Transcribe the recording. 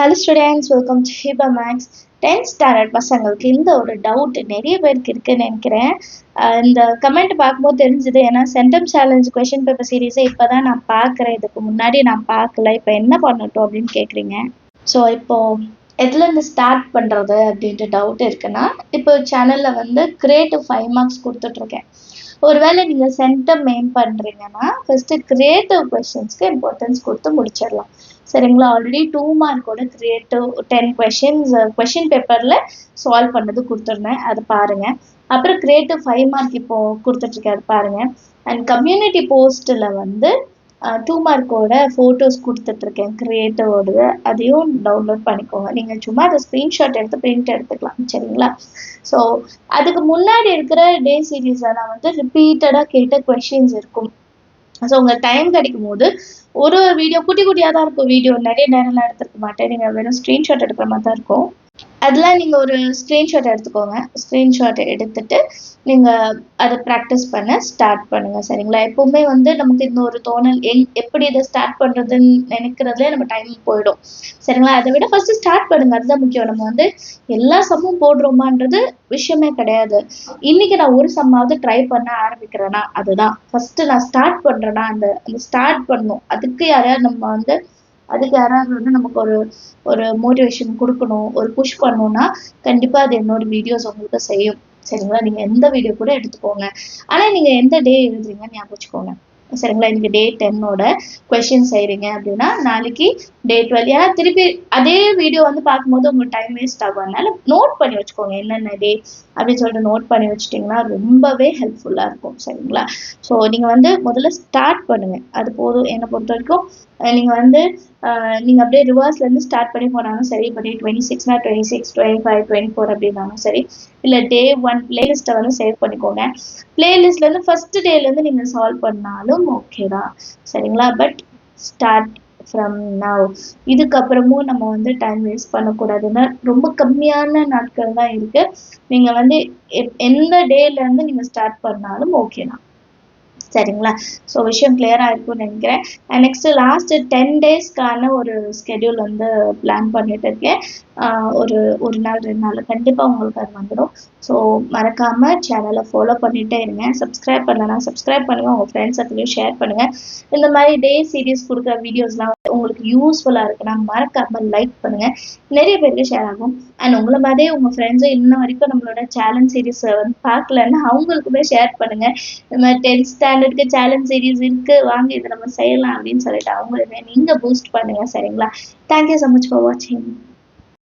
Hello students, welcome to Hiba maths. 10th standard பசங்களுக்கு இந்த ஒரு டவுட் நிறைய பேருக்கு இருக்குன்னு நினைக்கிறேன். இந்த கமெண்ட் பார்க்கும்போது தெரிஞ்சுது. ஏன்னா சென்டம் சேலஞ்ச் கொஷின் பேப்பர் சீரீஸை இப்போ தான் நான் பார்க்குறேன். இதுக்கு முன்னாடி நான் பார்க்கல. இப்போ என்ன பண்ணட்டும் அப்படின்னு கேட்குறீங்க. ஸோ இப்போது எதுலேருந்து ஸ்டார்ட் பண்ணுறது அப்படின்ட்டு டவுட் இருக்குன்னா, இப்போ சேனலில் வந்து கிரியேட்டிவ் 5 மார்க்ஸ் கொடுத்துட்ருக்கேன். ஒருவேளை நீங்கள் சென்டம் மெயின் பண்ணுறீங்கன்னா ஃபஸ்ட்டு கிரியேட்டிவ் கொஷின்ஸ்க்கு இம்பார்ட்டன்ஸ் கொடுத்து முடிச்சிடலாம். சரிங்களா? ஆல்ரெடி 2 மார்க்கோட கிரியேட்டிவ் 10 கொஷின்ஸ் கொஷின் பேப்பரில் சால்வ் பண்ணது கொடுத்துருந்தேன், அது பாருங்கள். அப்புறம் கிரியேட்டிவ் 5 மார்க் இப்போது கொடுத்துட்ருக்கேன், அது பாருங்கள். அண்ட் கம்யூனிட்டி போஸ்ட்டில் வந்து 2 மார்க்கோட ஃபோட்டோஸ் கொடுத்துட்ருக்கேன் கிரியேட்டிவோடது, அதையும் டவுன்லோட் பண்ணிக்கோங்க. நீங்கள் சும்மா அதை ஸ்க்ரீன்ஷாட் எடுத்து பிரிண்ட் எடுத்துக்கலாம். சரிங்களா? ஸோ அதுக்கு முன்னாடி இருக்கிற டே சீரீஸில் நான் வந்து ரிப்பீட்டடாக கேட்ட கொஷின்ஸ் இருக்கும். ஸோ உங்கள் டைம் கிடைக்கும் போது ஒரு வீடியோ குட்டி குட்டியாக தான் இருக்கும். வீடியோ நிறைய நேரம்லாம் எடுத்துருக்க மாட்டேன். நீங்கள் வெறும் ஸ்க்ரீன்ஷாட் எடுக்கிற மாதிரி தான் இருக்கும். அதெல்லாம் நீங்கள் ஒரு ஸ்க்ரீன்ஷாட் எடுத்துக்கோங்க. ஸ்க்ரீன்ஷாட் எடுத்துட்டு நீங்கள் அதை ப்ராக்டிஸ் பண்ண ஸ்டார்ட் பண்ணுங்கள். சரிங்களா? எப்போவுமே வந்து நமக்கு இந்த ஒரு தோணல் எப்படி இதை ஸ்டார்ட் பண்ணுறதுன்னு நினைக்கிறதுலே நம்ம டைம் போயிடும். சரிங்களா? அதை விட ஃபஸ்ட்டு ஸ்டார்ட் பண்ணுங்கள், அதுதான் முக்கியம். நம்ம வந்து எல்லா சம்மும் போடுறோமான்றது விஷயமே கிடையாது. இன்றைக்கி நான் ஒரு சம்மாவது ட்ரை பண்ண ஆரம்பிக்கிறேன்னா அதுதான் ஃபஸ்ட்டு. நான் ஸ்டார்ட் பண்ணுறேன்னா அந்த ஸ்டார்ட் பண்ணணும். அதுக்கு யாராவது வந்து நமக்கு ஒரு மோட்டிவேஷன் கொடுக்கணும், ஒரு புஷ் பண்ணணும்னா கண்டிப்பாக அது என்னோட வீடியோஸ் உங்களுக்கு செய்யும். சரிங்களா? நீங்கள் எந்த வீடியோ கூட எடுத்துக்கோங்க. ஆனால் நீங்கள் எந்த டே எழுதுறீங்கன்னு ஞாபகம் வச்சுக்கோங்க. சரிங்களா? இன்றைக்கி டே 10ஓட கொஷின் செய்கிறீங்க அப்படின்னா நாளைக்கு டே 12. ஏன்னா திருப்பி அதே வீடியோ வந்து பார்க்கும்போது உங்களுக்கு டைம் வேஸ்ட் ஆகும். அதனால நோட் பண்ணி வச்சுக்கோங்க என்னென்ன டே அப்படின்னு சொல்லிட்டு நோட் பண்ணி வச்சிட்டிங்கன்னா ரொம்பவே ஹெல்ப்ஃபுல்லாக இருக்கும். சரிங்களா? ஸோ நீங்கள் வந்து முதல்ல ஸ்டார்ட் பண்ணுங்கள், அது போதும். என்னை பொறுத்த வரைக்கும் நீங்கள் வந்து நீங்கள் அப்படியே ரிவர்ஸ்லேருந்து ஸ்டார்ட் பண்ணி போனாலும் சரி. இப்போ டே 26னா 26, 25, 24 அப்படின்னாலும் சரி. இல்லை டே 1 பிளேலிஸ்ட்டை வந்து சேவ் பண்ணிக்கோங்க. பிளேலிஸ்ட்லேருந்து ஃபஸ்ட்டு டேலேருந்து நீங்கள் சால்வ் பண்ணாலும் ஓகே தான். சரிங்களா? But start from now. இதுக்கப்புறமும் நம்ம வந்து டைம் வேஸ்ட் பண்ணக்கூடாதுன்னு ரொம்ப கம்மியான நாட்கள் தான் இருக்குது. நீங்கள் வந்து எந்த டேலேருந்து நீங்கள் ஸ்டார்ட் பண்ணாலும் ஓகே தான். சரிங்களா? ஸோ விஷயம் கிளியராக இருக்கும்னு நினைக்கிறேன். அண்ட் நெக்ஸ்ட்டு லாஸ்ட்டு 10 டேஸ்க்கான ஒரு ஸ்கெடியூல் வந்து பிளான் பண்ணிட்டு இருக்கேன். ஒரு நாள் 2 நாள் கண்டிப்பாக உங்களுக்கு அது வந்துடும். ஸோ மறக்காமல் சேனலை ஃபாலோ பண்ணிகிட்டே இருங்க. சப்ஸ்கிரைப் பண்ணலன்னா சப்ஸ்கிரைப் பண்ணுங்கள், உங்கள் ஃப்ரெண்ட்ஸ் சர்க்கிளையும் ஷேர் பண்ணுங்கள். இந்த மாதிரி டே சீரீஸ் கொடுக்குற வீடியோஸ்லாம் உங்களுக்கு யூஸ்ஃபுல்லாக இருக்குன்னா மறக்காமல் லைக் பண்ணுங்கள், நிறைய பேருக்கு ஷேர் ஆகும். அண்ட் உங்களை மாதிரியே உங்கள் ஃப்ரெண்ட்ஸும் இன்ன வரைக்கும் நம்மளோட சேலஞ்ச் சீரீஸை வந்து பார்க்கலன்னா அவங்களுக்குமே ஷேர் பண்ணுங்கள். இந்த மாதிரி 10th ஸ்டாண்டர்டுக்கு சேலஞ்ச் சீரீஸ் இருக்குது, வாங்க இதை நம்ம செய்யலாம் அப்படின்னு சொல்லிட்டு அவங்களுமே நீங்கள் பூஸ்ட் பண்ணுங்கள். சரிங்களா? தேங்க்யூ ஸோ மச் ஃபார் வாட்சிங்.